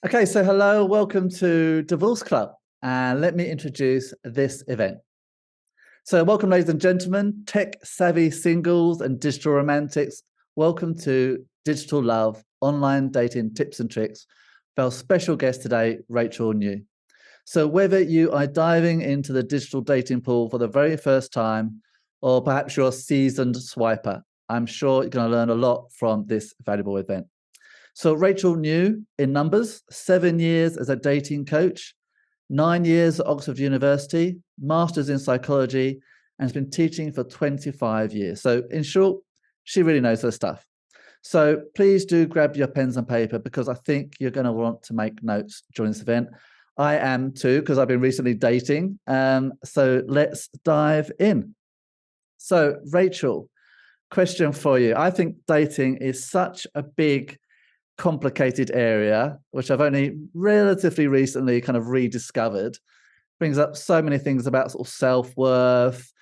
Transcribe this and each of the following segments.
Okay, so hello, welcome to Divorce Club, and let me introduce this event. So, welcome, ladies and gentlemen, tech-savvy singles and digital romantics. Welcome to Digital Love, online dating tips and tricks. For our special guest today, Rachel New. So, whether you are diving into the digital dating pool for the very first time, or perhaps you're a seasoned swiper, I'm sure you're going to learn a lot from this valuable event. So Rachel New in numbers, 7 years as a dating coach, 9 years at Oxford University, masters in psychology, and has been teaching for 25 years. So in short, she really knows her stuff. So please do grab your pens and paper because I think you're going to want to make notes during this event. I am too, because I've been recently dating. So let's dive in. So Rachel, question for you. I think dating is such a big complicated area, which I've only relatively recently kind of rediscovered, brings up so many things about sort of self-worth,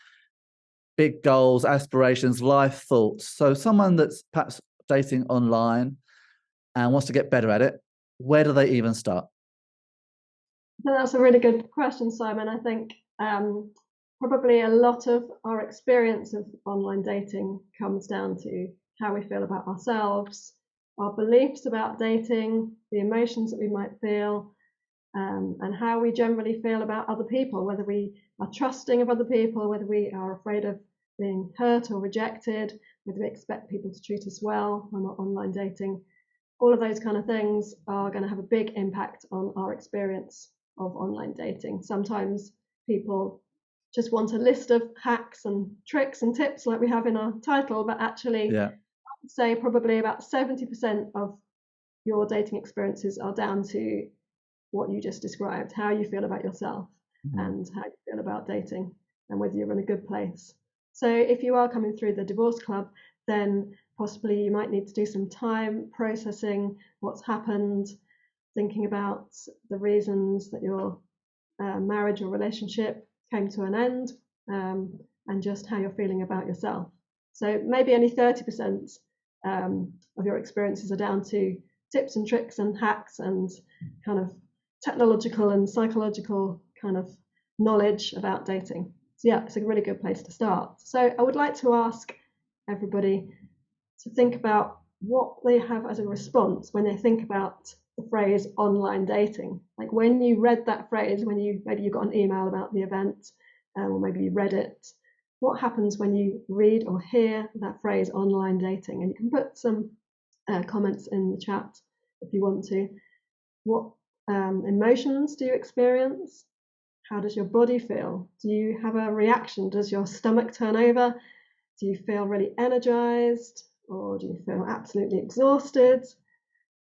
big goals, aspirations, life thoughts. So someone that's perhaps dating online and wants to get better at it, where do they even start? That's a really good question, Simon. I think probably a lot of our experience of online dating comes down to how we feel about ourselves, our beliefs about dating, the emotions that we might feel, and how we generally feel about other people, whether we are trusting of other people, whether we are afraid of being hurt or rejected, whether we expect people to treat us well when we're online dating. All of those kind of things are going to have a big impact on our experience of online dating. Sometimes people just want a list of hacks and tricks and tips like we have in our title, but actually Yeah. I would say probably about 70% of your dating experiences are down to what you just described, how you feel about yourself and how you feel about dating and whether you're in a good place. So if you are coming through the Divorce Club, then possibly you might need to do some time processing what's happened, thinking about the reasons that your marriage or relationship came to an end, and just how you're feeling about yourself. So maybe only 30% of your experiences are down to tips and tricks and hacks and kind of technological and psychological kind of knowledge about dating. So yeah, it's a really good place to start. So I would like to ask everybody to think about what they have as a response when they think about the phrase online dating. Like when you read that phrase, when maybe you got an email about the event, or maybe you read it, what happens when you read or hear that phrase online dating? And you can put some comments in the chat if you want to. What emotions do you experience? How does your body feel? Do you have a reaction? Does your stomach turn over? Do you feel really energized? Or do you feel absolutely exhausted?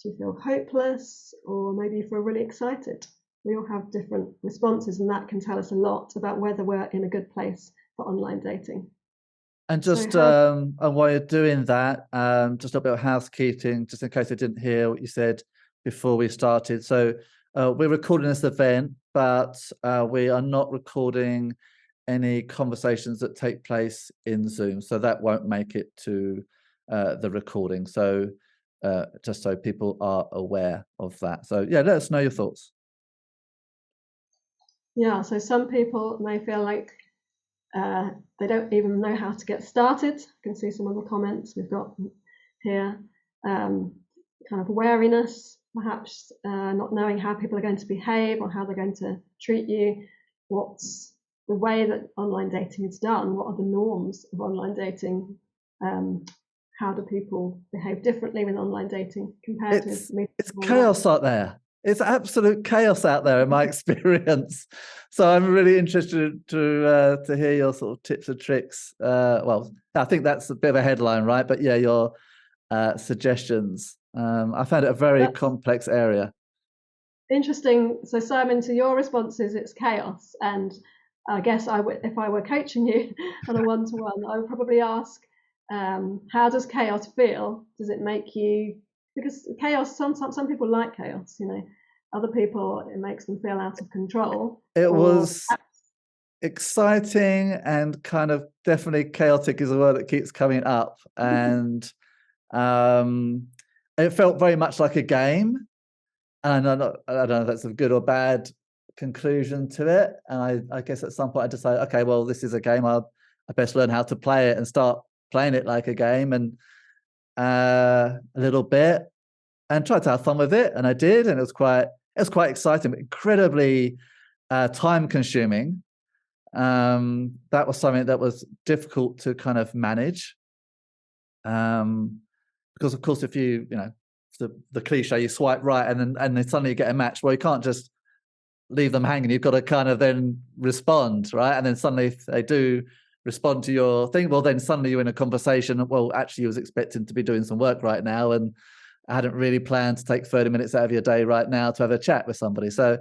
Do you feel hopeless? Or maybe you feel really excited? We all have different responses, and that can tell us a lot about whether we're in a good place for online dating. And just while you're doing that, just a bit of housekeeping, just in case I didn't hear what you said before we started. So we're recording this event, but we are not recording any conversations that take place in Zoom. So that won't make it to the recording. So just so people are aware of that. So yeah, let us know your thoughts. Yeah, so some people may feel like they don't even know how to get started. You can see some of the comments we've got here. Kind of wariness, perhaps not knowing how people are going to behave or how they're going to treat you. What's the way that online dating is done? What are the norms of online dating? How do people behave differently with online dating compared to it's chaos out there. It's absolute chaos out there in my experience. So I'm really interested to hear your sort of tips and tricks. Well, I think that's a bit of a headline, right? But yeah, your suggestions. I found it a very complex area. Interesting. So Simon, to your responses, it's chaos. And I guess if I were coaching you on a one-to-one, I would probably ask, how does chaos feel? Does it make you, because chaos, some people like chaos, other people, it makes them feel out of control. It was exciting and kind of definitely chaotic is a word that keeps coming up. And it felt very much like a game. And I don't know if that's a good or bad conclusion to it. And I guess at some point I decided, okay, well, this is a game. I best learn how to play it and start playing it like a game, and a little bit, and tried to have fun with it. And I did, and it was quite exciting, but incredibly time consuming. That was something that was difficult to kind of manage. Because of course, if you know, the cliche, you swipe right and then suddenly you get a match. Well, you can't just leave them hanging. You've got to kind of then respond, right? And then suddenly if they do respond to your thing, well, then suddenly you're in a conversation. Well, actually, you was expecting to be doing some work right now, and I hadn't really planned to take 30 minutes out of your day right now to have a chat with somebody. So,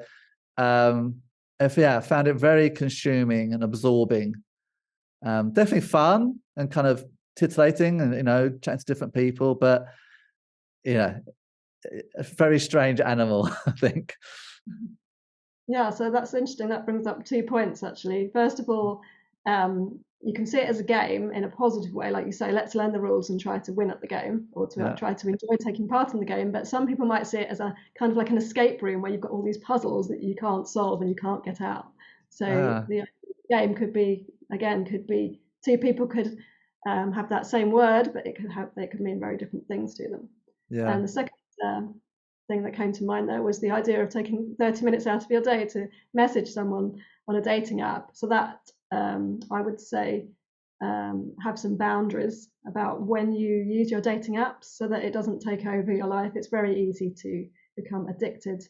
I found it very consuming and absorbing. Definitely fun and kind of titillating, and chatting to different people, but a very strange animal, I think. Yeah, so that's interesting. That brings up 2 points actually. First of all, you can see it as a game in a positive way, like you say, let's learn the rules and try to win at the game, or to try to enjoy taking part in the game. But some people might see it as a kind of like an escape room where you've got all these puzzles that you can't solve and you can't get out. So the game could be two people could have that same word, but it could mean very different things to them. Yeah. And the second thing that came to mind there was the idea of taking 30 minutes out of your day to message someone on a dating app. So that I would say have some boundaries about when you use your dating apps so that it doesn't take over your life. It's very easy to become addicted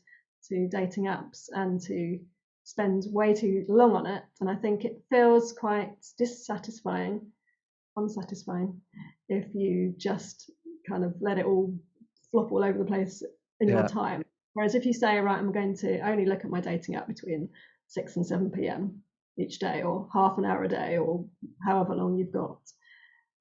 to dating apps and to spend way too long on it. And I think it feels quite unsatisfying if you just kind of let it all flop all over the place in your time. Whereas if you say, right, I'm going to only look at my dating app between 6 and 7 p.m. each day, or half an hour a day, or however long you've got,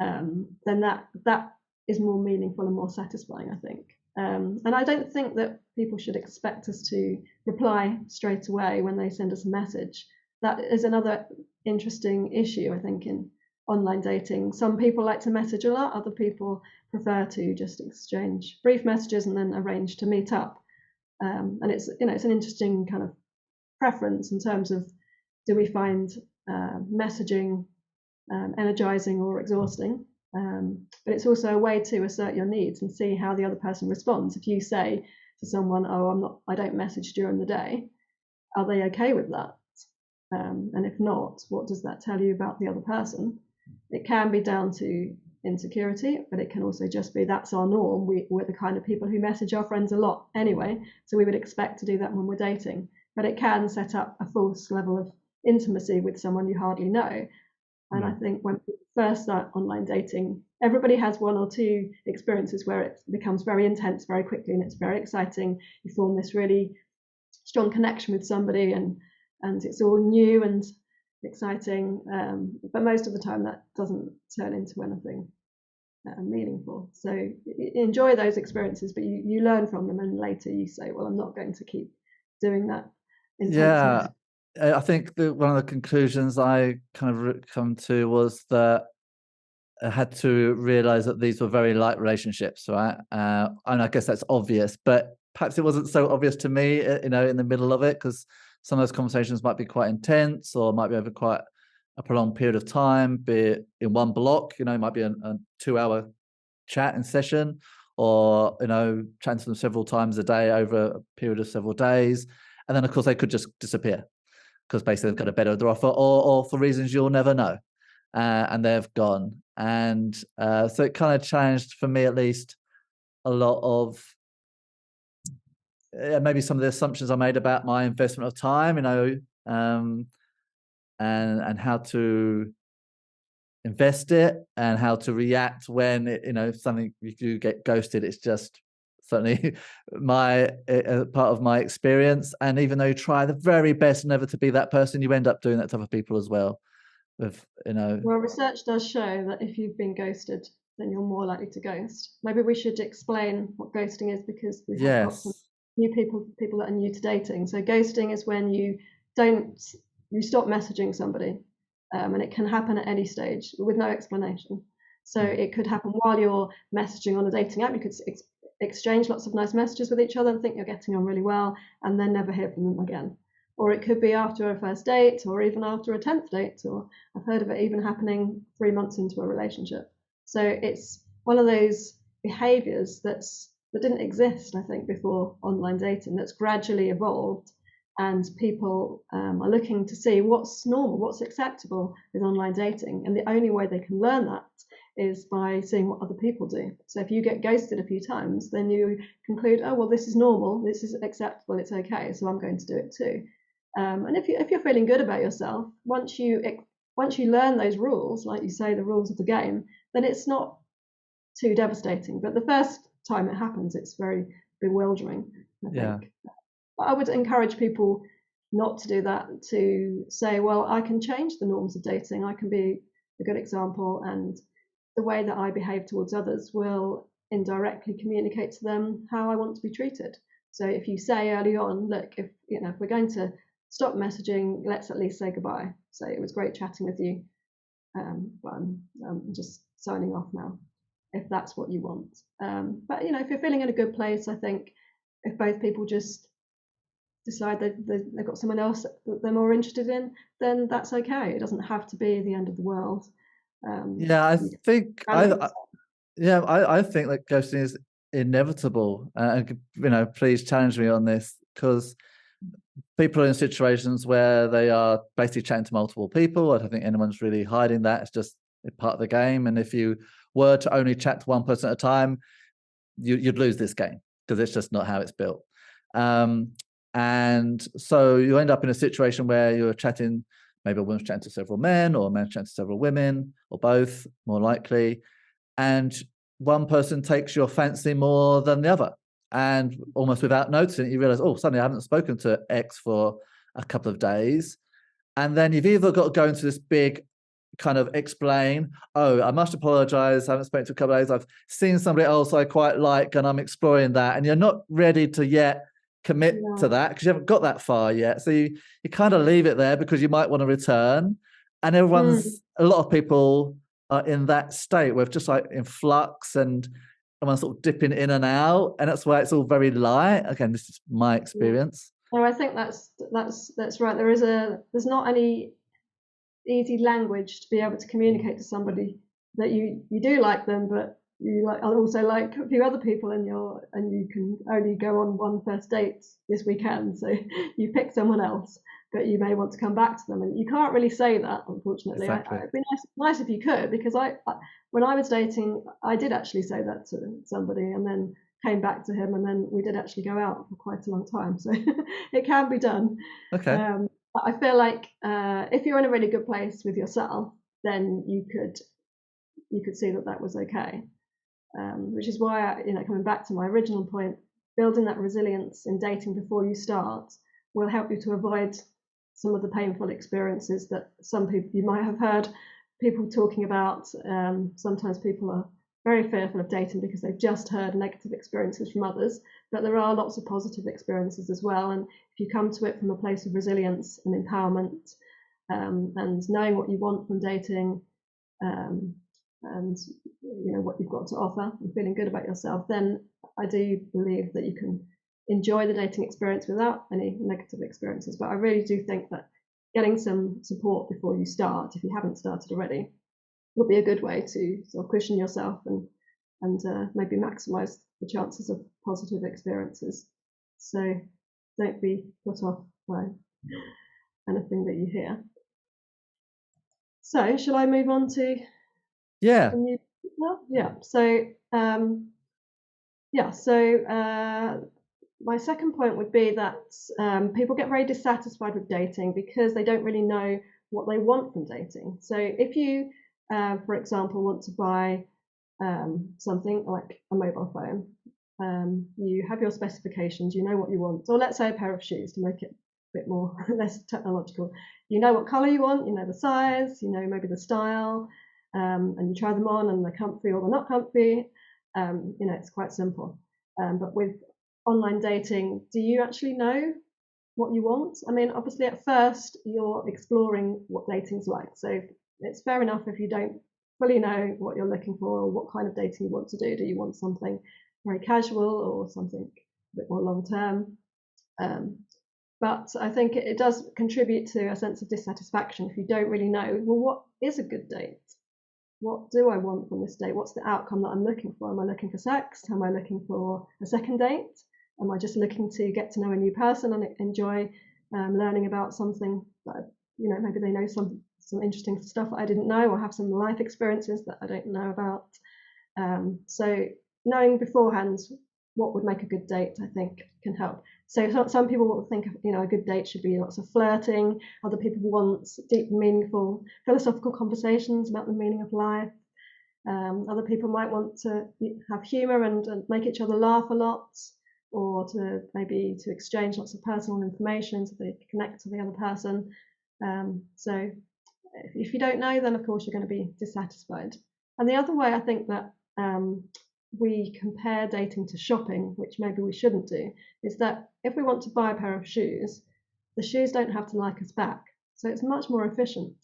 then that is more meaningful and more satisfying, I think. And I don't think that people should expect us to reply straight away when they send us a message. That is another interesting issue, I think, in online dating. Some people like to message a lot, other people prefer to just exchange brief messages and then arrange to meet up. And it's an interesting kind of preference in terms of, do we find messaging energizing or exhausting? But it's also a way to assert your needs and see how the other person responds. If you say to someone, "Oh, I don't message during the day," are they okay with that? And if not, what does that tell you about the other person? It can be down to insecurity, but it can also just be that's our norm. We're the kind of people who message our friends a lot anyway, so we would expect to do that when we're dating. But it can set up a false level of intimacy with someone you hardly know. And I think when people first start online dating, everybody has one or two experiences where it becomes very intense very quickly, and it's very exciting. You form this really strong connection with somebody, and it's all new and exciting. But most of the time that doesn't turn into anything meaningful. So enjoy those experiences, but you learn from them, and later you say, well, I'm not going to keep doing that intense. I think one of the conclusions I kind of come to was that I had to realize that these were very light relationships, right? And I guess that's obvious, but perhaps it wasn't so obvious to me, in the middle of it, because some of those conversations might be quite intense, or might be over quite a prolonged period of time, be it in one block. It might be a 2-hour chat and session, or chatting to them several times a day over a period of several days, and then of course they could just disappear because basically they've got a better offer, or for reasons you'll never know, and they've gone. And so it kind of changed, for me at least, a lot of maybe some of the assumptions I made about my investment of time, and how to invest it, and how to react when something, you do get ghosted. It's just certainly my part of my experience. And even though you try the very best never to be that person, you end up doing that to other people as well. Well, research does show that if you've been ghosted, then you're more likely to ghost. Maybe we should explain what ghosting is, because we've had lots of new people that are new to dating. So ghosting is when you stop messaging somebody, and it can happen at any stage with no explanation. So it could happen while you're messaging on a dating app. You could exchange lots of nice messages with each other and think you're getting on really well, and then never hear from them again. Or it could be after a first date, or even after a 10th date, or I've heard of it even happening 3 months into a relationship. So it's one of those behaviors that didn't exist, I think, before online dating, that's gradually evolved, and people are looking to see what's normal, what's acceptable with online dating, and the only way they can learn that is by seeing what other people do. So if you get ghosted a few times, then you conclude, oh well, this is normal, this is acceptable, it's okay, so I'm going to do it too. And if you're feeling good about yourself, once you learn those rules, like you say, the rules of the game, then it's not too devastating. But the first time it happens, it's very bewildering, I think. I would encourage people not to do that, to say, well, I can change the norms of dating. I can be a good example, and the way that I behave towards others will indirectly communicate to them how I want to be treated. So if you say early on, look, if we're going to stop messaging, let's at least say goodbye. So it was great chatting with you, but I'm just signing off now, if that's what you want. But if you're feeling in a good place, I think if both people just decide that they've got someone else that they're more interested in, then that's okay. It doesn't have to be the end of the world. I think I think that ghosting is inevitable. And please challenge me on this, because people are in situations where they are basically chatting to multiple people. I don't think anyone's really hiding that. It's just a part of the game. And if you were to only chat to one person at a time, you'd lose this game, because it's just not how it's built. And so you end up in a situation where you're chatting, maybe a woman's chatting to several men, or a man's chatting to several women, or both, more likely. And one person takes your fancy more than the other. And almost without noticing it, you realize, oh, suddenly I haven't spoken to X for a couple of days. And then you've either got to go into this big kind of explain, oh, I must apologize, I haven't spoken to a couple of days, I've seen somebody else I quite like and I'm exploring that. And you're not ready to yet commit to that, because you haven't got that far yet. So you kind of leave it there because you might want to return. And a lot of people are in that state where it's just like in flux, and everyone's sort of dipping in and out, and that's why it's all very light. Again, this is my experience. No, I think that's right. There's not any easy language to be able to communicate to somebody that you do like them, but you also like a few other people, and you can only go on one first date this weekend, so you pick someone else, but you may want to come back to them, and you can't really say that, unfortunately. Exactly. It'd be nice if you could, because when I was dating, I did actually say that to somebody, and then came back to him, and then we did actually go out for quite a long time. So it can be done. Okay. But I feel like if you're in a really good place with yourself, then you could see that was okay. Which is why, coming back to my original point, building that resilience in dating before you start will help you to avoid some of the painful experiences that some people, you might have heard people talking about. Sometimes people are very fearful of dating because they've just heard negative experiences from others, but there are lots of positive experiences as well. And if you come to it from a place of resilience and empowerment, and knowing what you want from dating, and what you've got to offer, and feeling good about yourself, then I do believe that you can enjoy the dating experience without any negative experiences. But I really do think that getting some support before you start, if you haven't started already, will be a good way to sort of cushion yourself and maybe maximize the chances of positive experiences. So don't be put off by anything that you hear. So shall I move on to Yeah. My second point would be that people get very dissatisfied with dating because they don't really know what they want from dating. So if you, for example, want to buy something like a mobile phone, you have your specifications, you know what you want. Or let's say a pair of shoes, to make it a bit more less technological. You know what color you want, you know the size, you know maybe the style, and you try them on and they're comfy or they're not comfy. It's quite simple. But with online dating, do you actually know what you want? I mean, obviously at first you're exploring what dating's like. So it's fair enough if you don't fully know what you're looking for or what kind of dating you want to do. Do you want something very casual or something a bit more long term. But I think it does contribute to a sense of dissatisfaction if you don't really know, well, what is a good date? What do I want from this date? What's the outcome that I'm looking for? Am I looking for sex? Am I looking for a second date? Am I just looking to get to know a new person and enjoy learning about something that, maybe they know some interesting stuff that I didn't know, or have some life experiences that I don't know about. So knowing beforehand what would make a good date, I think, can help. So some people will think, a good date should be lots of flirting. Other people want deep, meaningful, philosophical conversations about the meaning of life. Other people might want to have humor and make each other laugh a lot, or to exchange lots of personal information so they connect to the other person. So if you don't know, then of course you're going to be dissatisfied. And the other way I think that we compare dating to shopping, which maybe we shouldn't do, is that if we want to buy a pair of shoes, the shoes don't have to like us back. So it's much more efficient.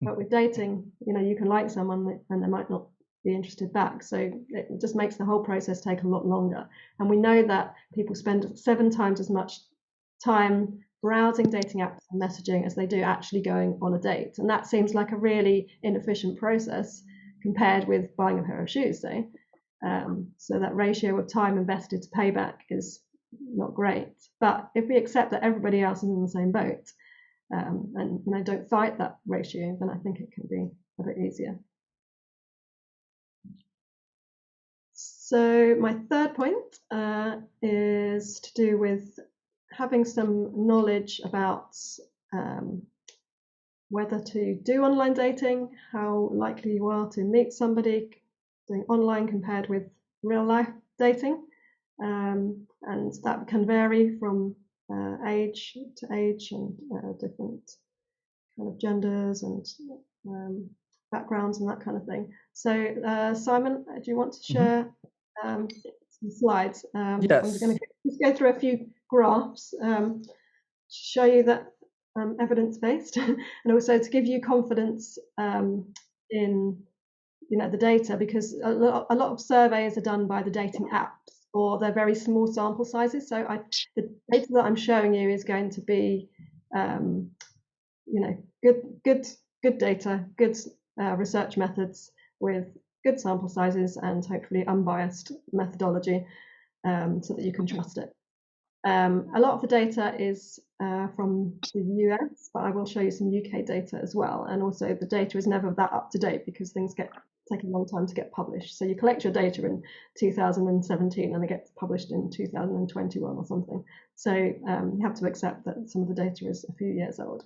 But with dating, you can like someone and they might not be interested back. So it just makes the whole process take a lot longer. And we know that people spend 7 times as much time browsing dating apps and messaging as they do actually going on a date. And that seems like a really inefficient process compared with buying a pair of shoes, say. So that ratio of time invested to payback is not great. But if we accept that everybody else is in the same boat, and don't fight that ratio, then I think it can be a bit easier. So my third point is to do with having some knowledge about whether to do online dating, how likely you are to meet somebody doing online compared with real life dating, and that can vary from age to age and different kind of genders and backgrounds and that kind of thing. So Simon, do you want to share some slides? Yes. I'm going to just go through a few graphs to show you that evidence-based and also to give you confidence in the data, because a lot of surveys are done by the dating apps, or they're very small sample sizes. So the data that I'm showing you is going to be good data, good research methods with good sample sizes and hopefully unbiased methodology, so that you can trust it. A lot of the data is from the US, but I will show you some UK data as well. And also the data is never that up to date because things take a long time to get published. So you collect your data in 2017 and it gets published in 2021 or something. So you have to accept that some of the data is a few years old.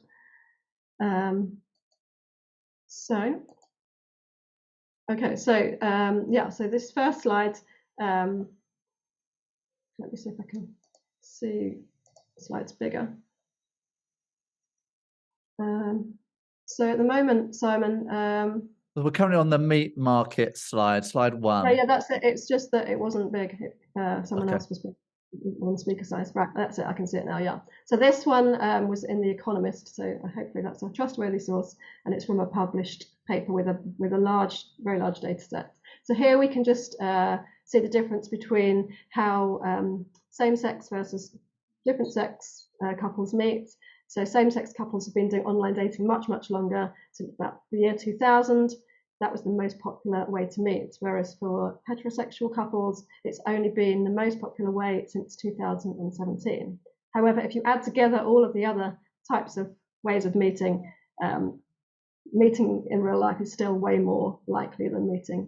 So this first slide, let me see if I can see the slides bigger. So at the moment, Simon, we're currently on the meat market slide 1. Yeah, that's it. It's just that it wasn't big. Someone else was on the speaker size. Right, that's it. I can see it now. Yeah. So this one was in The Economist. So hopefully that's a trustworthy source, and it's from a published paper with a very large data set. So here we can just see the difference between how same-sex versus different sex couples meet. So same-sex couples have been doing online dating much longer, since about the year 2000. That was the most popular way to meet, whereas for heterosexual couples, it's only been the most popular way since 2017. However, if you add together all of the other types of ways of meeting, meeting in real life is still way more likely than meeting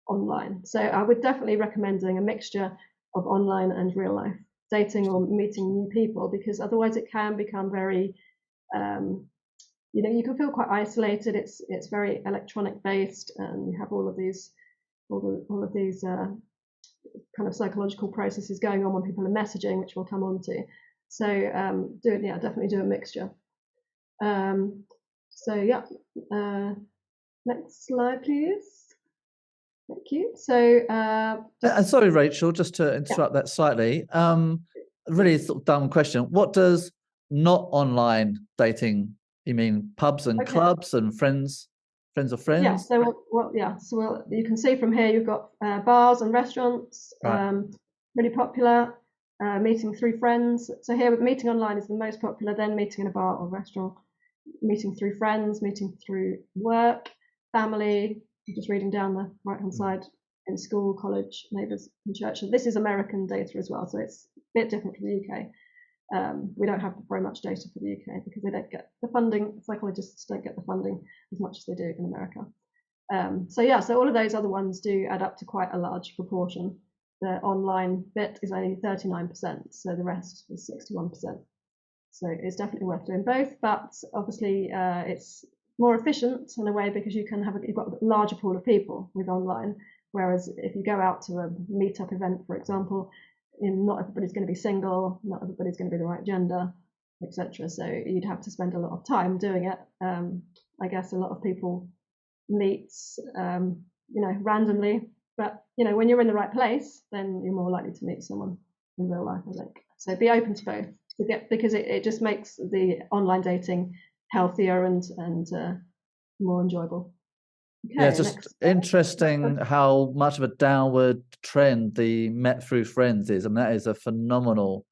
online. So I would definitely recommend doing a mixture of online and real life dating or meeting new people, because otherwise it can become very you can feel quite isolated. It's very electronic based, and you have all of these kind of psychological processes going on when people are messaging, which we'll come on to. So definitely do a mixture. Next slide, please. Thank you. So sorry, Rachel, just to interrupt that slightly. Really sort of dumb question. What does not online dating? You mean pubs and clubs and friends of friends? Yeah. So you can see from here you've got bars and restaurants, right. really popular. Meeting through friends. So here, meeting online is the most popular. Then meeting in a bar or restaurant. Meeting through friends. Meeting through work, family. I'm just reading down the right-hand side. In school, college, neighbours, and church. So this is American data as well. So it's a bit different from the UK. We don't have very much data for the UK because they don't get the funding. Psychologists don't get the funding as much as they do in America. So all of those other ones do add up to quite a large proportion. The online bit is only 39%, so the rest is 61%. So it's definitely worth doing both, but obviously it's more efficient in a way because you've got a larger pool of people with online. Whereas if you go out to a meetup event, for example, not everybody's going to be single, not everybody's going to be the right gender, etc. So you'd have to spend a lot of time doing it. I guess a lot of people meet, randomly, but when you're in the right place, then you're more likely to meet someone in real life, I think. So be open to both, because it just makes the online dating healthier and more enjoyable. Okay, yeah, just interesting how much of a downward trend the met through friends is. I mean, that is a phenomenal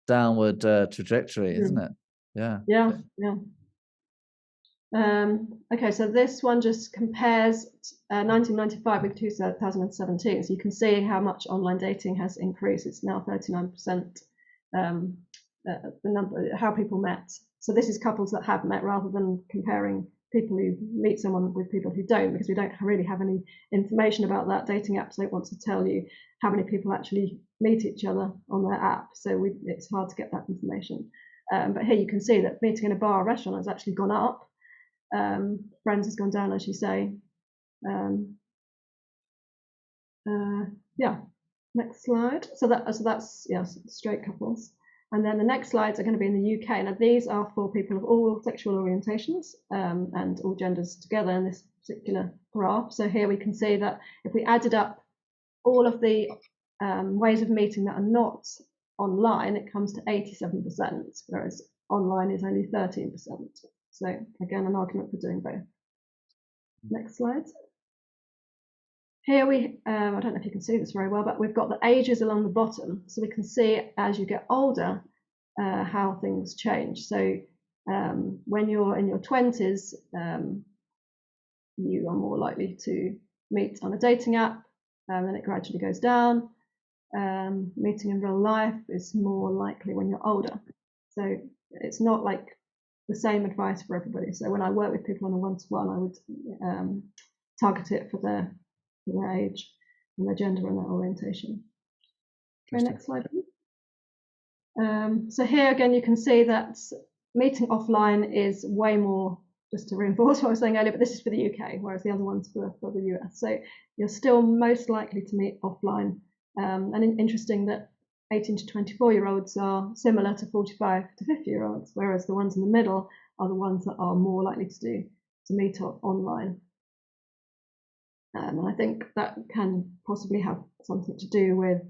downward trajectory, isn't it? Yeah. Yeah. Okay, so this one just compares 1995 with 2017. So you can see how much online dating has increased. It's now 39%. The number, how people met. So this is couples that have met, rather than comparing people who meet someone with people who don't, because we don't really have any information about that. Dating apps don't want to tell you how many people actually meet each other on their app, so it's hard to get that information. But here you can see that meeting in a bar or restaurant has actually gone up. Friends has gone down, as you say. Yeah, next slide. So that's straight couples. And then the next slides are going to be in the UK. Now these are for people of all sexual orientations and all genders together in this particular graph. So here we can see that if we added up all of the ways of meeting that are not online, it comes to 87%, whereas online is only 13%. So again, an argument for doing both. Next slide. Here I don't know if you can see this very well, but we've got the ages along the bottom, so we can see as you get older how things change. So when you're in your 20s, you are more likely to meet on a dating app, and then it gradually goes down. Meeting in real life is more likely when you're older. So it's not like the same advice for everybody. So when I work with people on a one-to-one, I would target it for their age and their gender and their orientation. Okay, next slide, please. So here again, you can see that meeting offline is way more, just to reinforce what I was saying earlier, but this is for the UK, whereas the other one's for the US. So you're still most likely to meet offline. And interesting that 18 to 24-year-olds are similar to 45 to 50-year-olds, whereas the ones in the middle are the ones that are more likely to meet online. And I think that can possibly have something to do with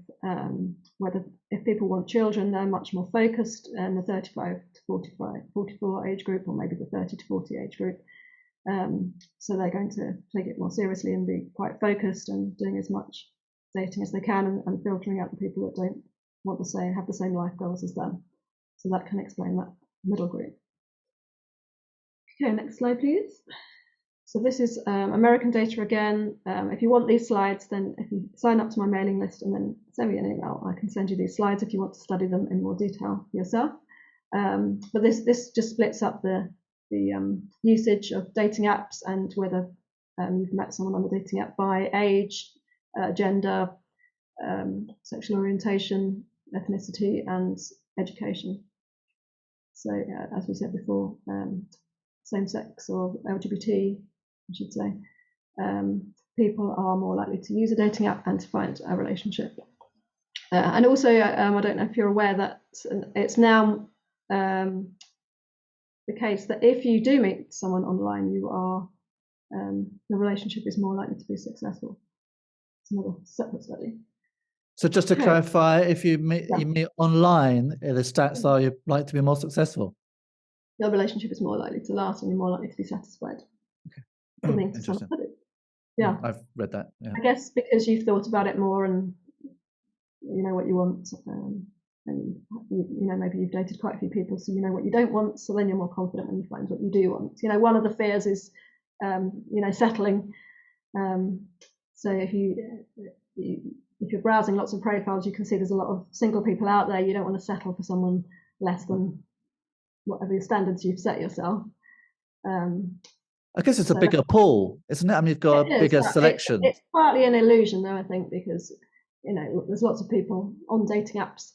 whether, if people want children, they're much more focused in the 35 to 44 age group, or maybe the 30 to 40 age group. So they're going to take it more seriously and be quite focused and doing as much dating as they can, and filtering out the people that don't want to have the same life goals as them. So that can explain that middle group. Okay, next slide, please. So this is American data again. If you want these slides, then if you sign up to my mailing list and then send me an email, I can send you these slides if you want to study them in more detail yourself. But this just splits up the usage of dating apps and whether you've met someone on the dating app by age, gender, sexual orientation, ethnicity, and education. So as we said before, same-sex or LGBT, I should say, people are more likely to use a dating app and to find a relationship. And also, I don't know if you're aware that it's now the case that if you do meet someone online, the relationship is more likely to be successful. It's another separate study. So just to clarify, if you meet online, the stats are you're likely to be more successful. Your relationship is more likely to last, and you're more likely to be satisfied. Okay. Interesting. Yeah, I've read that. Yeah. I guess because you've thought about it more, and you know what you want, and you know, maybe you've dated quite a few people, so you know what you don't want, so then you're more confident when you find what you do want. You know, one of the fears is you know, settling. So if you're browsing lots of profiles, you can see there's a lot of single people out there. You don't want to settle for someone less than whatever your standards you've set yourself. I guess it's a bigger pool, isn't it? I mean, you've got a bigger selection. It's partly an illusion, though, I think, because, you know, there's lots of people on dating apps.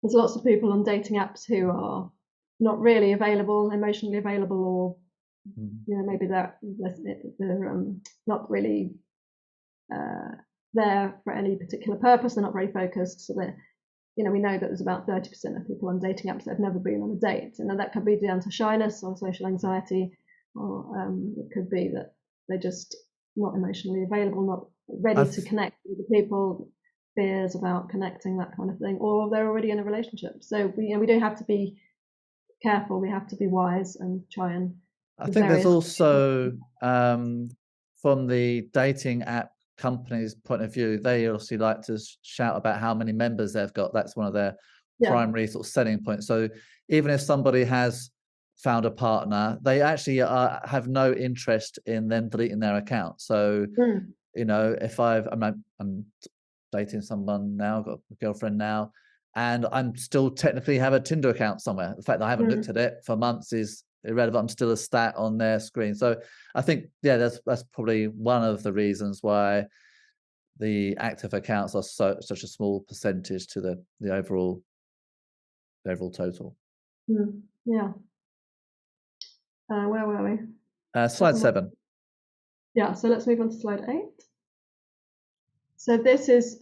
There's lots of people on dating apps who are not really available, emotionally available, or you know, maybe they're not really there for any particular purpose. They're not very focused, so they're, you know, we know that there's about 30% of people on dating apps that have never been on a date, and that could be down to shyness or social anxiety, or it could be that they're just not emotionally available, not ready to connect with the people, fears about connecting, that kind of thing, or they're already in a relationship. So we, you know, we don't have to be careful. We have to be wise and try and. I think there's also from the dating app companies' point of view, they obviously like to shout about how many members they've got. That's one of their primary sort of selling points. So even if somebody has found a partner, they actually have no interest in them deleting their account. So you know, if I'm dating someone now, got a girlfriend now, and I'm still technically have a Tinder account somewhere. The fact that I haven't looked at it for months is irrelevant. I'm still a stat on their screen. So I think, yeah, that's probably one of the reasons why the active accounts are such a small percentage to the overall total. Yeah. Where were we? Slide 7. Yeah, so let's move on to slide 8. So this is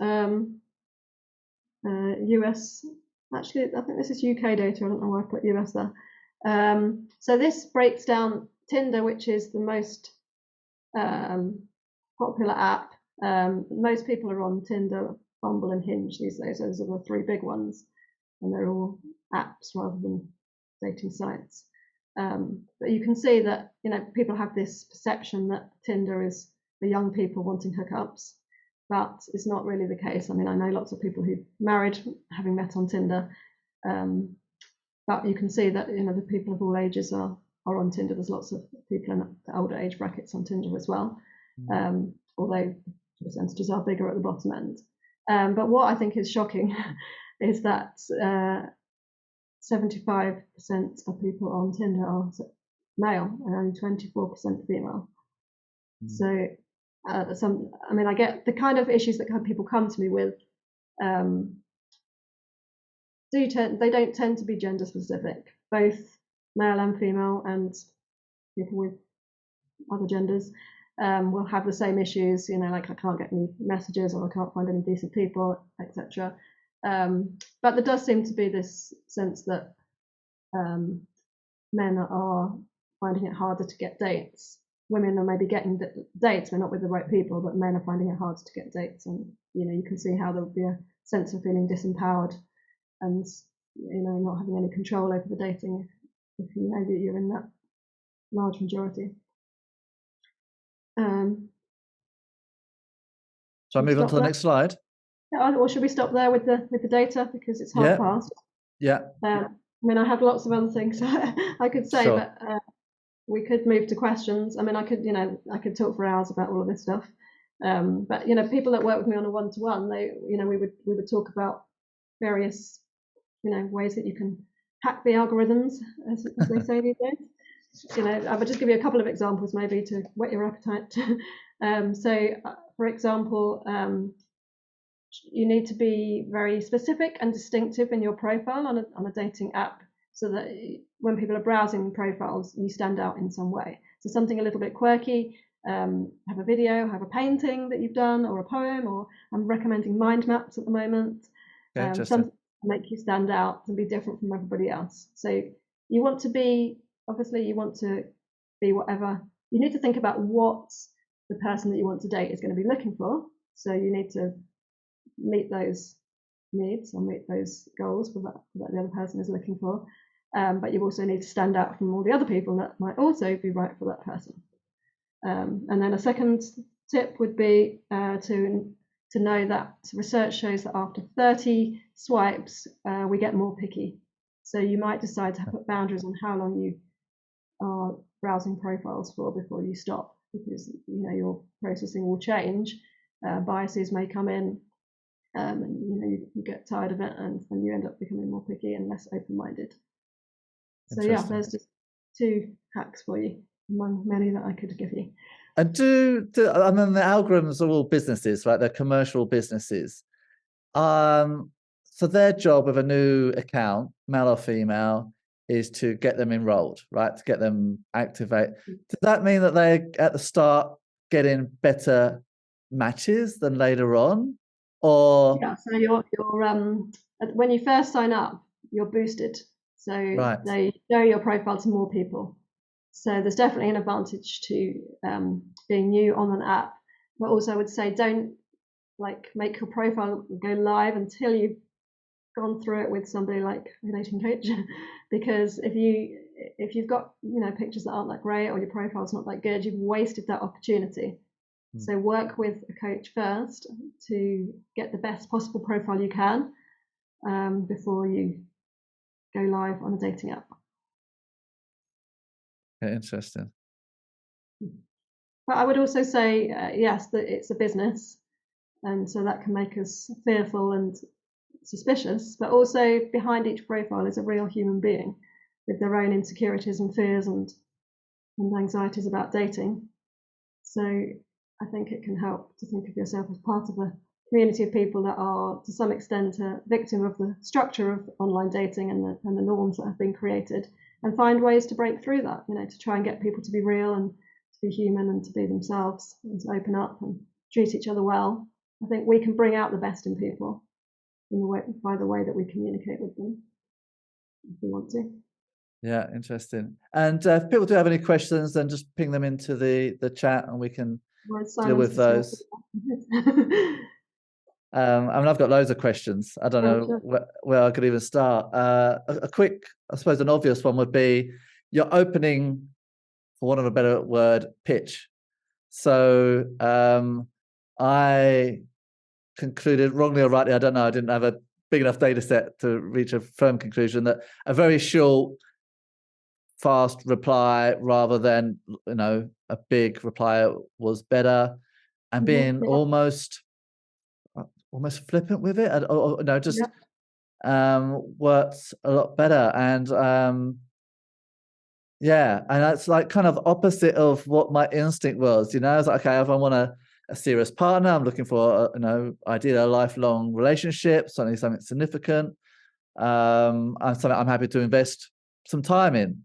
US, actually I think this is UK data, I don't know why I put US there. So this breaks down Tinder, which is the most popular app. Most people are on Tinder, Bumble and Hinge these days. Those are the 3 big ones, and they're all apps rather than dating sites. But you can see that, you know, people have this perception that Tinder is for young people wanting hookups, but it's not really the case. I mean, I know lots of people who've married having met on Tinder, but you can see that, you know, the people of all ages are on Tinder. There's lots of people in the older age brackets on Tinder as well, although the percentages are bigger at the bottom end. But what I think is shocking is that 75% of people on Tinder are male and only 24% female. So I mean, I get the kind of issues that people come to me with. They don't tend to be gender specific. Both male and female and people with other genders will have the same issues. You know, like I can't get any messages, or I can't find any decent people, etc. But there does seem to be this sense that men are finding it harder to get dates. Women are maybe getting dates, but not with the right people, but men are finding it harder to get dates. And, you know, you can see how there would be a sense of feeling disempowered and, you know, not having any control over the dating if you know that you're in that large majority. So I move on to the next slide. Yeah, or should we stop there with the data, because it's half past? Yeah. I mean, I have lots of other things I could say, but we could move to questions. I mean, I could talk for hours about all of this stuff. But, you know, people that work with me on a one-to-one, we would talk about various, you know, ways that you can hack the algorithms, as they say these days. You know, I would just give you a couple of examples maybe to whet your appetite. So, for example, you need to be very specific and distinctive in your profile on a dating app, so that when people are browsing profiles, you stand out in some way. So something a little bit quirky, have a video, have a painting that you've done, or a poem, or I'm recommending mind maps at the moment. Something to make you stand out and be different from everybody else. So you want to be, obviously you want to be whatever, you need to think about what the person that you want to date is going to be looking for. So you need to meet those needs or meet those goals for that the other person is looking for. But you also need to stand out from all the other people that might also be right for that person. And then a second tip would be to to know that research shows that after 30 swipes, we get more picky. So you might decide to put boundaries on how long you are browsing profiles for before you stop, because your processing will change. Biases may come in, and you get tired of it, and you end up becoming more picky and less open-minded. So yeah, there's just 2 hacks for you among many that I could give you. And I mean, the algorithms are all businesses, right? They're commercial businesses. So their job with a new account, male or female, is to get them enrolled, right? To get them activate. Does that mean that they at the start getting better matches than later on? Or yeah, so you're when you first sign up, you're boosted. So they show your profile to more people. So there's definitely an advantage to being new on an app. But also I would say don't make your profile go live until you've gone through it with somebody like a dating coach, because if you've got pictures that aren't that great, or your profile's not that good, you've wasted that opportunity. So work with a coach first to get the best possible profile you can before you go live on a dating app. Okay, interesting. But I would also say yes, that it's a business, and so that can make us fearful and suspicious, but also behind each profile is a real human being with their own insecurities and fears and anxieties about dating. So I think it can help to think of yourself as part of a community of people that are to some extent a victim of the structure of online dating and the norms that have been created, and find ways to break through that, to try and get people to be real and to be human and to be themselves and to open up and treat each other well. I think we can bring out the best in people by the way that we communicate with them, if we want to. Yeah, interesting. And if people do have any questions, then just ping them into the chat and we can deal with those. I mean, I've got loads of questions. I don't know where I could even start. A quick, I suppose, an obvious one would be your opening, for want of a better word, pitch. So I concluded, wrongly or rightly, I don't know, I didn't have a big enough data set to reach a firm conclusion, that a very short, fast reply rather than a big reply was better, and being almost flippant with it, works a lot better. And yeah, and that's kind of opposite of what my instinct was. I was like, okay, if I want a serious partner, I'm looking for ideally a lifelong relationship, something significant, and something I'm happy to invest some time in.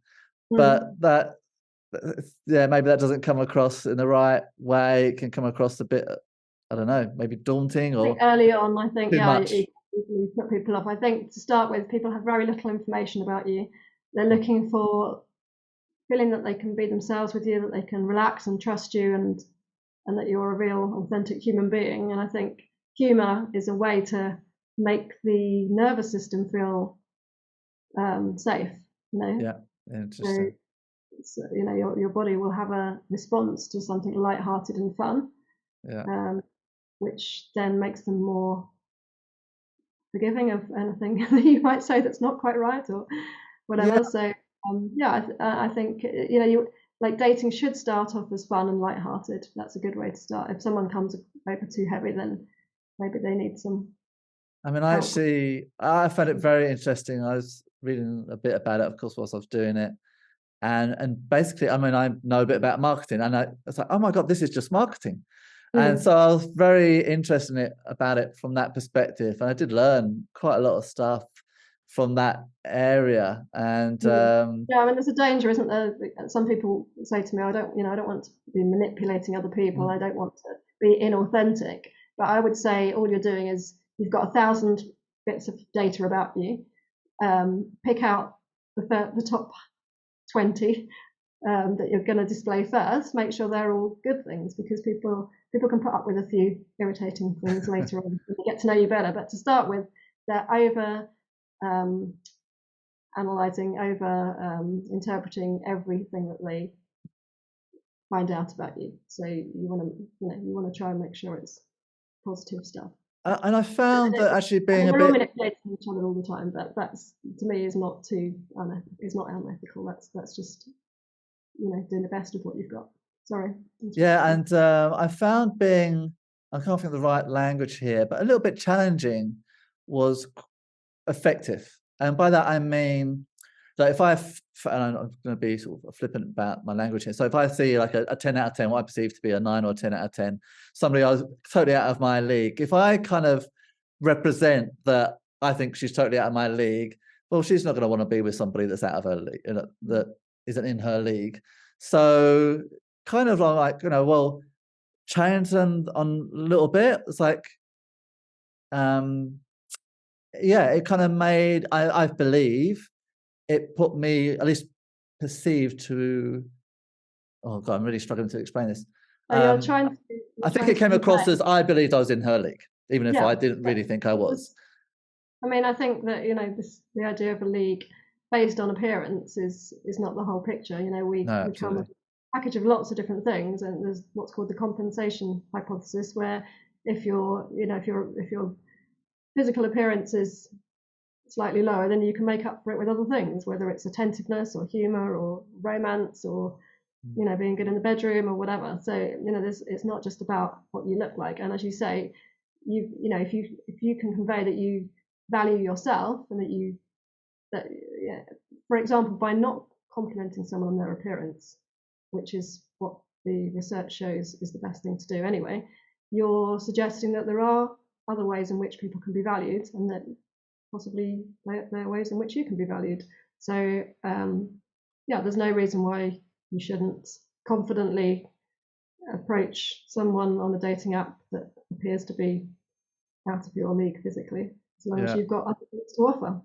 But maybe that doesn't come across in the right way. It can come across a bit, I don't know, maybe daunting or early on. I think too much. you put people off. I think to start with, people have very little information about you. They're looking for feeling that they can be themselves with you, that they can relax and trust you, and that you're a real, authentic human being. And I think humor is a way to make the nervous system feel safe. Yeah, interesting. So your body will have a response to something light-hearted and fun, which then makes them more forgiving of anything that you might say that's not quite right or whatever. So I think dating should start off as fun and light-hearted. That's a good way to start. If someone comes over too heavy, then maybe they need some. I mean, I found it very interesting. I was reading a bit about it, of course, whilst I was doing it. And basically, I mean, I know a bit about marketing, and I was like, oh my God, this is just marketing. And so I was very interested about it from that perspective. And I did learn quite a lot of stuff from that area. And I mean, there's a danger, isn't there? Some people say to me, I don't want to be manipulating other people. I don't want to be inauthentic. But I would say all you're doing is you've got 1,000 bits of data about you. Pick out the top 20 that you're going to display first. Make sure they're all good things, because people can put up with a few irritating things later on when they get to know you better. But to start with, they're over analyzing, over interpreting everything that they find out about you. So you want to try and make sure it's positive stuff. And I found that actually being a we're all bit manipulating each other all the time, but that's, to me, is not is not unethical. That's just, doing the best of what you've got. Sorry. Yeah, and I found being, I can't think of the right language here, but a little bit challenging was effective. And by that I mean that if and I'm going to be sort of flippant about my language here. So if I see like a 10 out of 10, what I perceive to be a 9 or 10 out of 10, somebody I was totally out of my league, if I kind of represent that I think she's totally out of my league, well, she's not going to want to be with somebody that's out of her league, that isn't in her league. So kind of like, well, change them on a little bit. It's like, yeah, it kind of made, I believe, it put me, at least perceived to, oh God, I'm really struggling to explain this. You're trying to, I think it came across as I believed I was in her league, even if I didn't really think I was. I mean, I think that, the idea of a league based on appearance is not the whole picture. We come with a package of lots of different things, and there's what's called the compensation hypothesis, where if your physical appearance is slightly lower, then you can make up for it with other things, whether it's attentiveness or humor or romance or being good in the bedroom or whatever. So it's not just about what you look like. And as you say, if you can convey that you value yourself, and for example, by not complimenting someone on their appearance, which is what the research shows is the best thing to do anyway, you're suggesting that there are other ways in which people can be valued, and that possibly there are ways in which you can be valued. So there's no reason why you shouldn't confidently approach someone on a dating app that appears to be out of your league physically, as long as you've got other things to offer.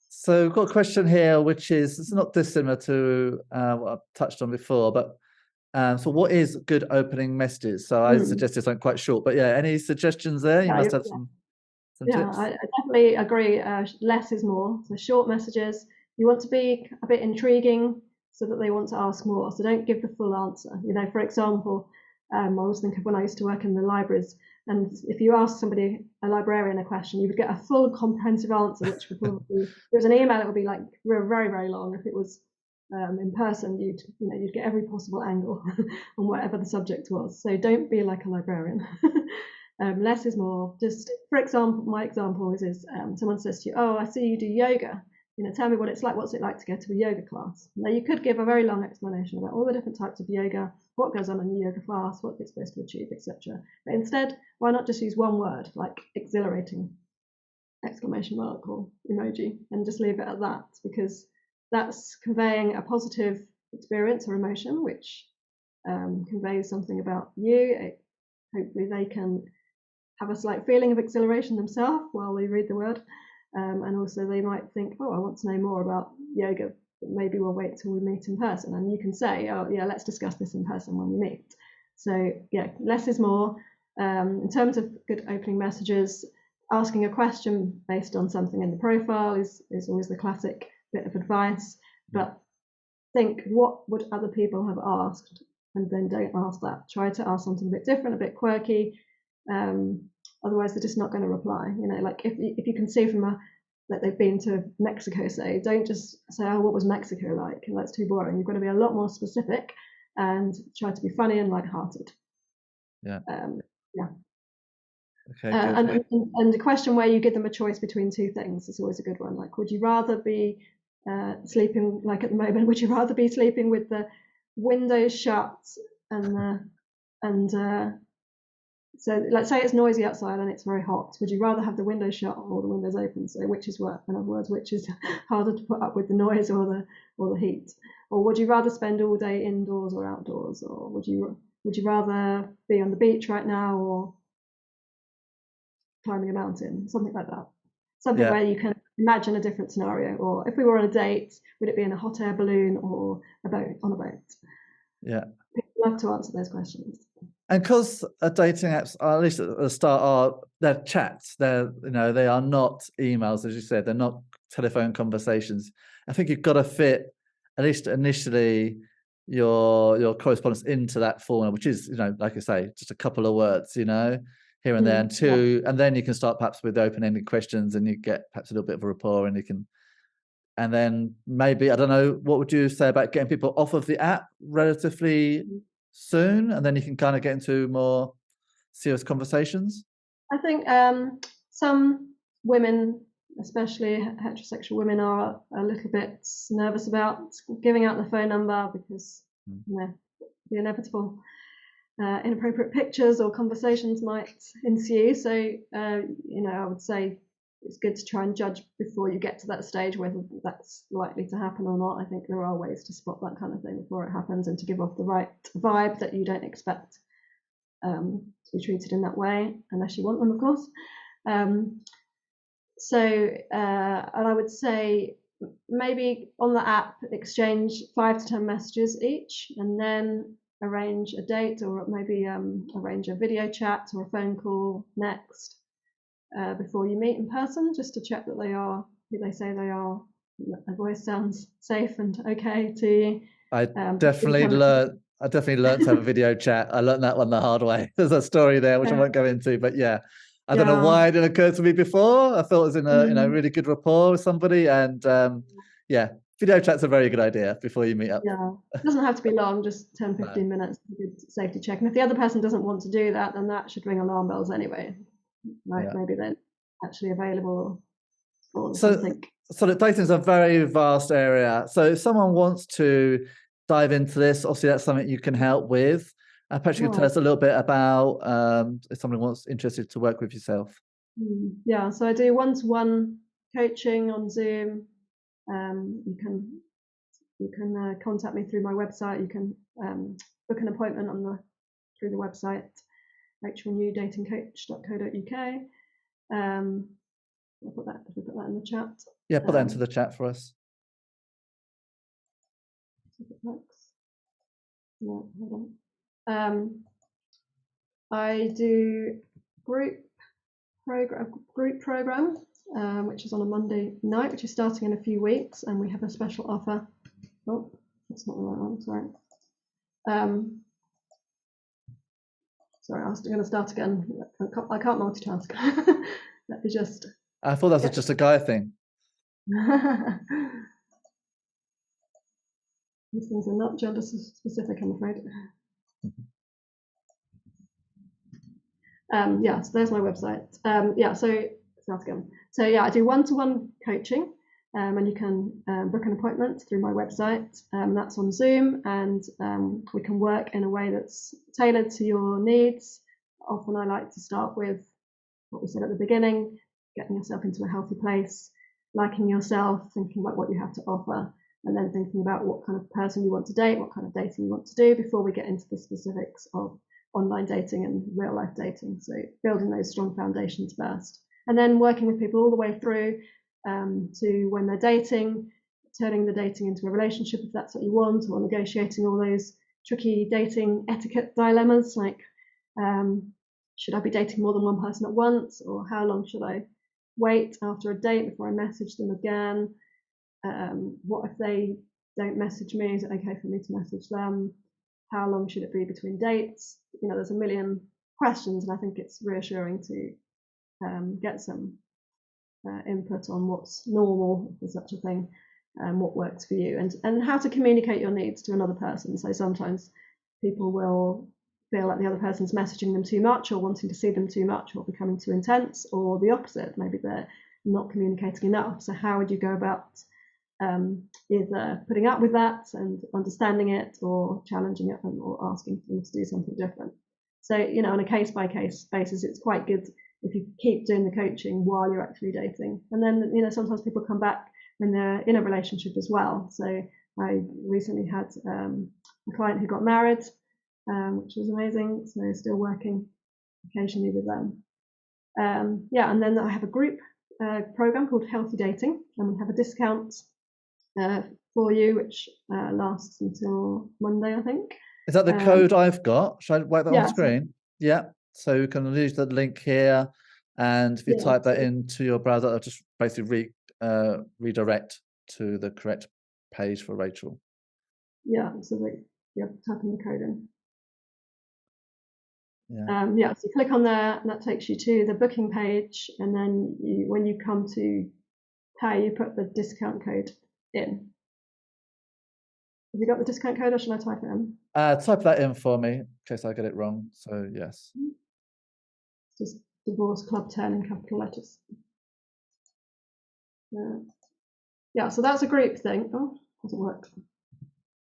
So we've got a question here, which is, it's not dissimilar to what I've touched on before, but so what is good opening messages? So I suggested something quite short, but any suggestions there? You must have some tips. I definitely agree. Less is more. So short messages. You want to be a bit intriguing so that they want to ask more. So don't give the full answer. For example, I always think of when I used to work in the libraries, and if you ask somebody, a librarian, a question, you would get a full comprehensive answer, which would probably, if it was an email, it would be like very, very long. If it was in person, you'd get every possible angle on whatever the subject was. So don't be like a librarian. Less is more. Just, for example, my example is someone says to you, "Oh, I see you do yoga. Tell me what it's like. What's it like to go to a yoga class?" Now, you could give a very long explanation about all the different types of yoga, what goes on in the yoga class, what it's supposed to achieve, etc. But instead, why not just use one word, like exhilarating, exclamation mark or emoji, and just leave it at that, because that's conveying a positive experience or emotion, which conveys something about you. Hopefully they can have a slight feeling of exhilaration themselves while they read the word. And also they might think, oh, I want to know more about yoga, but maybe we'll wait till we meet in person. And you can say, oh yeah, let's discuss this in person when we meet. So yeah, less is more. In terms of good opening messages, asking a question based on something in the profile is always the classic bit of advice. But think, what would other people have asked? And then don't ask that. Try to ask something a bit different, a bit quirky. Otherwise, they're just not going to reply. Like if you can see from that they've been to Mexico, say, don't just say, "Oh, what was Mexico like?" And that's too boring. You've got to be a lot more specific and try to be funny and lighthearted. Yeah. Okay. And the question where you give them a choice between two things is always a good one. Like, would you rather be sleeping, like at the moment, would you rather be sleeping with the windows shut so let's say it's noisy outside and it's very hot. Would you rather have the windows shut or the windows open? So which is worse? In other words, which is harder to put up with, the noise or the heat? Or would you rather spend all day indoors or outdoors? Or would you rather be on the beach right now or climbing a mountain? Something like that. Something where you can imagine a different scenario. Or if we were on a date, would it be in a hot air balloon or on a boat? Yeah. People love to answer those questions. And because dating apps, at least at the start, they're chats. They are not emails, as you said. They're not telephone conversations. I think you've got to fit, at least initially, your correspondence into that format, which is, like I say, just a couple of words. here and there, Yeah. and then you can start perhaps with open-ended questions, and you get perhaps a little bit of a rapport, and you can, and then maybe, I don't know, what would you say about getting people off of the app relatively soon, and then you can kind of get into more serious conversations? I think some women, especially heterosexual women, are a little bit nervous about giving out the phone number because the inevitable inappropriate pictures or conversations might ensue. So I would say it's good to try and judge before you get to that stage whether that's likely to happen or not. I think there are ways to spot that kind of thing before it happens, and to give off the right vibe that you don't expect to be treated in that way, unless you want them, of course. And I would say maybe on the app exchange 5 to 10 messages each, and then arrange a date, or maybe arrange a video chat or a phone call next before you meet in person, just to check that they are who they say they are. Their voice sounds safe and okay to you. I definitely learned to have a video chat. I learned that one the hard way. There's a story there which I won't go into, but yeah, I don't know why it didn't occur to me before. I thought it was in a really good rapport with somebody, and yeah, video chat's a very good idea before you meet up. Yeah, it doesn't have to be long, just 10, 15 minutes, a good safety check. And if the other person doesn't want to do that, then that should ring alarm bells anyway. Right? Yeah. Maybe they're actually available or something. So the dating is a very vast area. So if someone wants to dive into this, obviously that's something you can help with. Perhaps you can tell us a little bit about if someone interested to work with yourself. Yeah, so I do one-to-one coaching on Zoom. You can contact me through my website. You can book an appointment through the website, rachelnewdatingcoach.co.uk. I'll put that in the chat. Yeah, put that into the chat for us. If it works. No, hold on. I do group program, which is on a Monday night, which is starting in a few weeks, and we have a special offer. Oh, that's not the right one. Sorry. Sorry, I was going to start again. I can't multitask. Let me just. I thought that was just a guy thing. These things are not gender specific, I'm afraid. Yeah, so there's my website. So start again. So yeah, I do one-to-one coaching, and you can book an appointment through my website. That's on Zoom, and we can work in a way that's tailored to your needs. Often I like to start with what we said at the beginning, getting yourself into a healthy place, liking yourself, thinking about what you have to offer, and then thinking about what kind of person you want to date, what kind of dating you want to do before we get into the specifics of online dating and real life dating. So building those strong foundations first, and then working with people all the way through to when they're dating, turning the dating into a relationship if that's what you want, or negotiating all those tricky dating etiquette dilemmas like should I be dating more than one person at once, or how long should I wait after a date before I message them again? What if they don't message me? Is it okay for me to message them? How long should it be between dates? There's a million questions, and I think it's reassuring to get some input on what's normal, if there's such a thing, and what works for you, and how to communicate your needs to another person. So sometimes people will feel like the other person's messaging them too much, or wanting to see them too much, or becoming too intense, or the opposite. Maybe they're not communicating enough. So how would you go about either putting up with that and understanding it, or challenging it or asking them to do something different? So, on a case-by-case basis, it's quite good if you keep doing the coaching while you're actually dating. And then, sometimes people come back when they're in a relationship as well. So I recently had a client who got married, which was amazing. So still working occasionally with them. And then I have a group program called Healthy Dating, and we have a discount for you, which lasts until Monday, I think. Is that the code I've got? Should I write that on screen? Yeah. So you can use the link here, and if you type that into your browser, it'll just basically redirect to the correct page for Rachel. Yeah. So typing the code in. Yeah, so you click on there, and that takes you to the booking page, and then when you come to pay, you put the discount code in. Have you got the discount code, or should I type it in? Type that in for me in case I get it wrong. So yes. It's just Divorce Club 10 in capital letters. Yeah, so that's a group thing. Oh, doesn't work.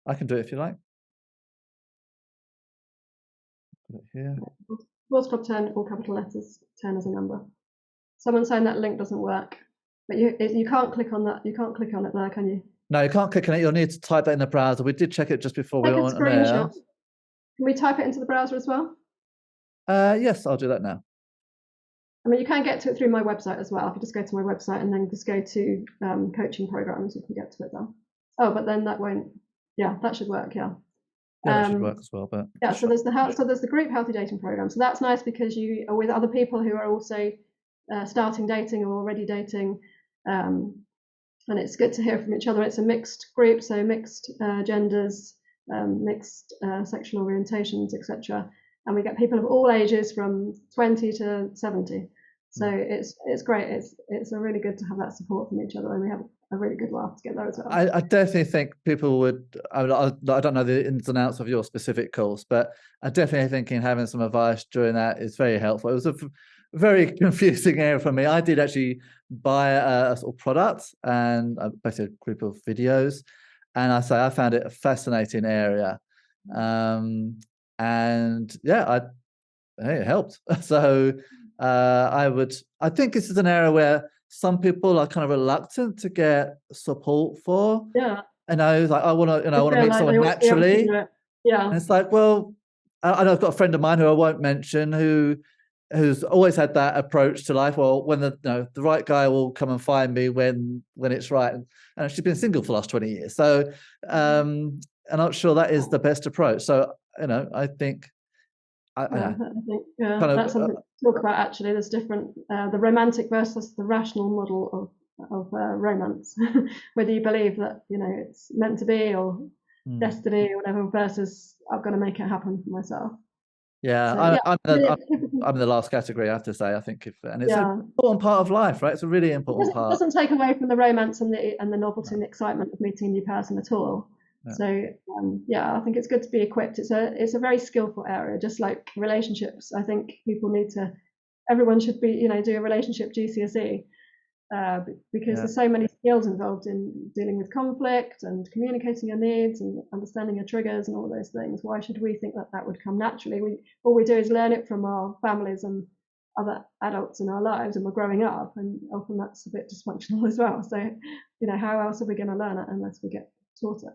I can do it if you like. Put it here. Divorce Club 10, all capital letters, 10 as a number. Someone's saying that link doesn't work, but you can't click on that. You can't click on it there, can you? No, you can't click on it. You'll need to type that in the browser. We did check it just before we went on air. Can we type it into the browser as well? Yes, I'll do that now. I mean, you can get to it through my website as well. If you just go to my website and then just go to coaching programs, you can get to it there. Oh, but then that won't. Yeah, that should work. Yeah. Yeah, that should work as well. But yeah, so there's the group healthy dating program. So that's nice because you are with other people who are also starting dating or already dating, and it's good to hear from each other. It's a mixed group, so mixed genders, mixed sexual orientations, etc. And we get people of all ages from 20 to 70. So it's great. It's a really good to have that support from each other, and we have a really good laugh together as well. I definitely think people would. I don't know the ins and outs of your specific course, but I definitely think having some advice during that is very helpful. It was a very confusing area for me. I did actually buy a sort of product and basically a group of videos, and I found it a fascinating area, and yeah, it helped. So I think this is an area where some people are kind of reluctant to get support for. Yeah. And I was like, I want to meet someone naturally. Yeah. And it's like, well, I know I've got a friend of mine who I won't mention who's always had that approach to life. Well, when the right guy will come and find me when it's right. And she's been single for the last 20 years. So I'm not sure that is the best approach. So, I think that's something to talk about. Actually, there's different the romantic versus the rational model of romance. Whether you believe that it's meant to be or destiny or whatever, versus I've got to make it happen for myself. Yeah, I'm in the last category, I have to say. I think it's an important part of life, right? It's a really important part. It doesn't take away from the romance and the novelty and the excitement of meeting a new person at all. Yeah. So I think it's good to be equipped. It's a very skillful area, just like relationships. I think everyone should be do a relationship GCSE because there's so many skills involved in dealing with conflict and communicating your needs and understanding your triggers and all those things. Why should we think that would come naturally? All we do is learn it from our families and other adults in our lives, and we're growing up, and often that's a bit dysfunctional as well. So how else are we going to learn it unless we get taught it?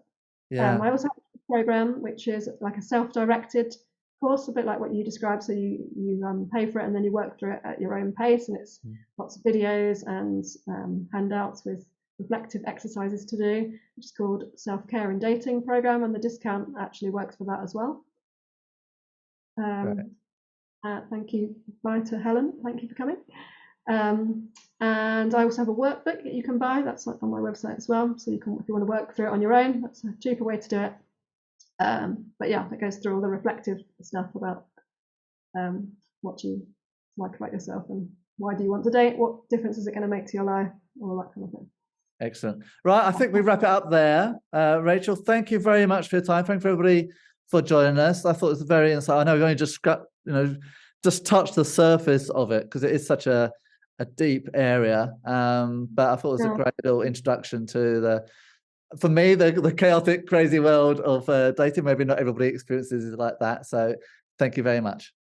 I also have a program which is like a self-directed course, a bit like what you described. So you pay for it and then you work through it at your own pace, and it's lots of videos and handouts with reflective exercises to do, which is called Self-Care and Dating Program, and the discount actually works for that as well. Thank you. Bye to Helen. Thank you for coming. And I also have a workbook that you can buy. That's on my website as well. So if you want to work through it on your own, that's a cheaper way to do it. But yeah, it goes through all the reflective stuff about what you like about yourself and why do you want to date, what difference is it going to make to your life, all that kind of thing. Excellent. Right, I think we wrap it up there. Rachel, thank you very much for your time. Thank you for everybody for joining us. I thought it was very insightful. I know we've only just touched the surface of it because it is such a deep area, but I thought it was a great little introduction to for me the chaotic, crazy world of dating. Maybe not everybody experiences it like that, so thank you very much.